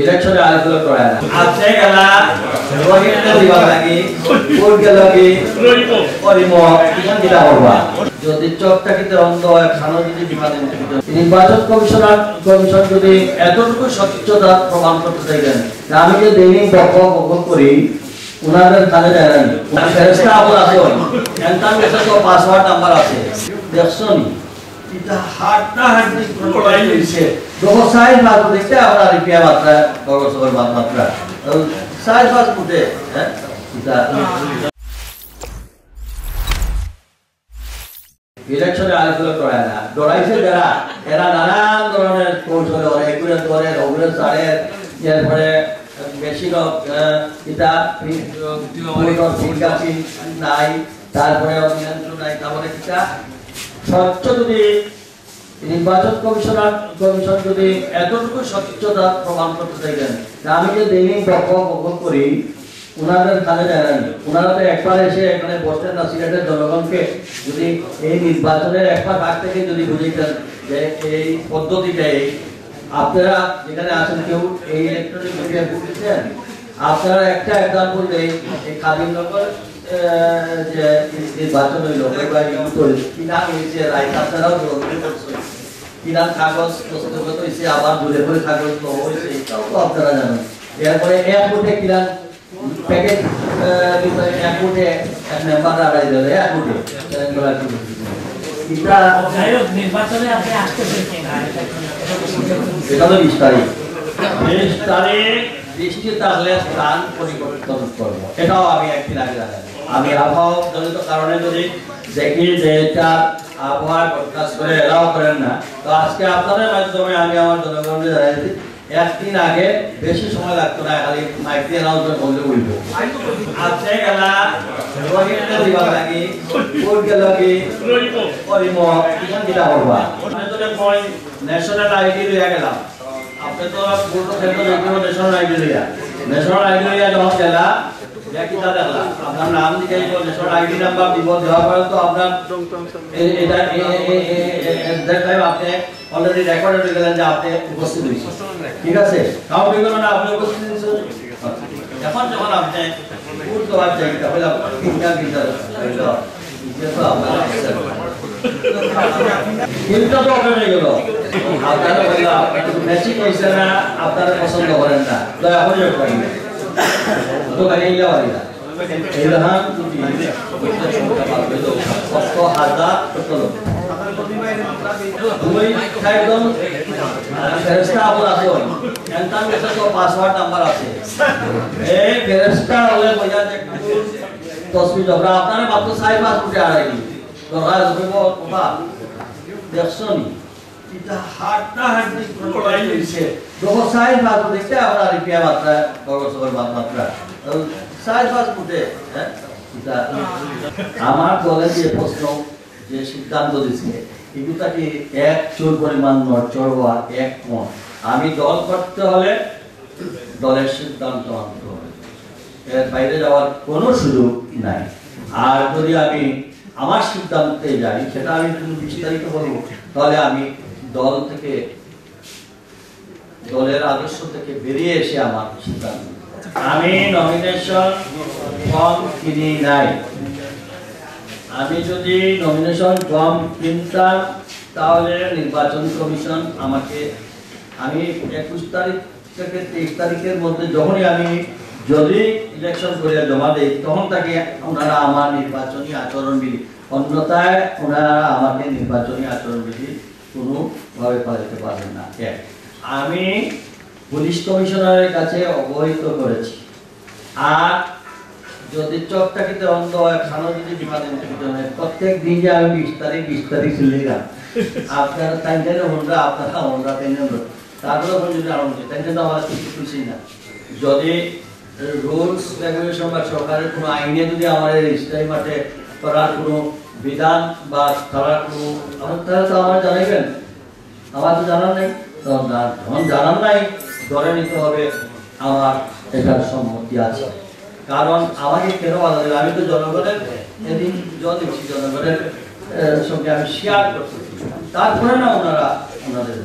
ইলেকশনে আলোচনা করা না আপনি গেলা রোহিত দিবা লাগি কোড গেল কি করিম কিমান দিলা করবা যদি চোখটা কিতে অন্ধ হয় খানো যদি দিবা দেন নির্বাচন কমিশন যদি এতটুকু স্বচ্ছতা প্রমাণ করতে চাইলেন আমি যে দৈনিক বক্তব্য করি উনাদের কানে জানেন উনার ফেরেশতা আবার আছে এন্টার কাছে তো পাসওয়ার্ড নাম্বার আছে দেখছনি এটা হাটটা হাটনি লড়াই হইছে যখন সাইজ বাদ দেখতে আমরা রিপিয়া মাত্রা গগসর বাদ মাত্রা সাইজ বাদ ফুটে হ্যাঁ এটা ইলেকশনে আলোচনা করা না লড়াইছে যারা এরা নানান ধরনের কৌশল এগুলো করে ওগুলো সারে এরপরে বেশি লোক এটা নাই তারপরে নিয়ন্ত্রণ নাই তারপরে এটা স্বচ্ছ যদি নির্বাচন কমিশন যদি এতটুকু স্বচ্ছতা প্রমাণ করতে চাইলেন আমি যে দৈনিক বক্তব্য করি উনাদের কানে জানেন উনারা তো একবার এসে এখানে বসতেন না সিলেটের জনগণকে যদি এই নির্বাচনের একবার আগ থেকে যদি বুঝিতেন যে এই পদ্ধতিটা আপনারা যেখানে আছেন কেউ এই ইলেকট্রনিক মিডিয়া বুঝছেন আপনারা একটা এক্সাম্পল দেই এই কাদিমনগর যে নির্বাচন হইল কি নাম হয়েছে রায় আপনারাও কি নাম কাগজ প্রস্তুত হয়েছে আবার দূরে করে কাগজ হয়েছে এটাও তো আপনারা জানেন এরপরে এয়ারপোর্টে কি নাম প্যাকেজ এয়ারপোর্টে এক মেম্বার আড়াই দেবে এয়ারপোর্টে এটা নির্বাচনে আপনি আসতে পেরেছেন এটা তো 20 তারিখ বৃষ্টি তাহলে স্থান পরিবর্তন করব এটাও আমি একদিন আগে জানাই আমি আবহাওয়া জনিত কারণে যদি দেখি যে এটা আবহাওয়ার প্রকাশ করে এলাও করেন না তো আজকে আপনাদের মাধ্যমে আমি আমার জনগণকে জানাইছি একদিন আগে বেশি সময় লাগতো না খালি মাইক দিয়ে অ্যানাউন্সমেন্ট বলতে বলবো আপনি গেলা রোহিত দিবা লাগি কোড গেল কি করিম কিমান দিলা করবা আমি তো ন্যাশনাল আইডি লইয়া গেলাম আপনি তো ভোট কেন্দ্র দেখবেন ন্যাশনাল আইডি লইয়া যখন গেলা কিতা দেখলা আপনার নাম দিকে ন্যাশনাল আইডি নাম্বার দিব দেওয়ার পরে তো আপনার এটা দেখাই আপনি অলরেডি রেকর্ডেড হয়ে গেলেন যে আপনি উপস্থিত হয়েছেন ঠিক আছে কাউন্ট হয়ে গেল না আপনি উপস্থিত হয়েছেন এখন যখন আপনি ভোট দেওয়ার জায়গা তাহলে তিনটা হইল যেহেতু আপনারা কিন্তু তো ওপেন হয়ে গেল আপনারা বললাম ম্যাচিং হয়েছে না আপনারা পছন্দ করেন না দয়া করে তো গাড়ি ইলা বাড়িলা এই রকম কত হাজার কত লোক দুই একদম ফেরেশতা আবার আছে এন্টার কাছে তো পাসওয়ার্ড নাম্বার আছে এই ফেরেশতা হলে বোঝা যায় তসবি জবরা আপনারা মাত্র 4-5 ফুটে আড়াইনি দরকার হবে বাবা দেখছনি এটা হাটটা হাটনি লড়াই হইছে যখন সাইজ বাদ দেখতে আমরা রিপিয়া মাত্রা গগসর বাদ মাত্রা সাইজ বাদ ফুটে হ্যাঁ এটা আমার দলের যে প্রশ্ন যে সিদ্ধান্ত দিছে এগুলা কি এক চোর পরিমাণ নড়চড় হওয়া এক মত আমি দল করতে হলে দলের সিদ্ধান্ত মানতে হবে এর বাইরে যাওয়ার কোনো সুযোগ নাই আর যদি আমি আমার সিদ্ধান্তে যাই সেটা আমি যদি বিস্তারিত বলবো তাহলে আমি দল থেকে দলের আদর্শ থেকে বেরিয়ে এসে আমার সিদ্ধান্ত আমি নমিনেশন ফর্ম কিনি নাই আমি যদি নমিনেশন ফর্ম কিনতাম তাহলে নির্বাচন কমিশন আমাকে আমি 21 তারিখ থেকে 23 তারিখের মধ্যে যখনই আমি যদি ইলেকশন করে জমা দেই তখন তাকে ওনারা আমার নির্বাচনী আচরণবিধি অন্যথায় ওনারা আমাকে নির্বাচনী আচরণবিধি কোনোভাবে পালাতে পারবেন না আমি পুলিশ কমিশনারের কাছে অবহিত করেছি আর যদি চোখটা কিতে অন্ধ হয় খানো যদি দিবা দেন প্রত্যেক দিন যে আমি 20 তারিখ ছিলাম আপনারা তাই জানেন ওনারা আপনারা ওনারা তাই জানেন তারপরে যদি আরম্ভ তাই জন্য আমার কিছু খুশি না যদি রুলস রেগুলেশন বা সরকারের কোনো আইনে যদি আমাদের ইসলামী মাঠে করার কোনো বিধান বা করার কোনো তাহলে তো আমার জানাইবেন আমার তো জানার নাই যখন জানার নাই ধরে নিতে হবে আমার এটার সম্মতি আছে কারণ আমাকে কেন বাধা দেবে আমি তো জনগণের এদিন জনগণের সঙ্গে আমি শেয়ার করতে তারপরে না ওনারা ওনাদের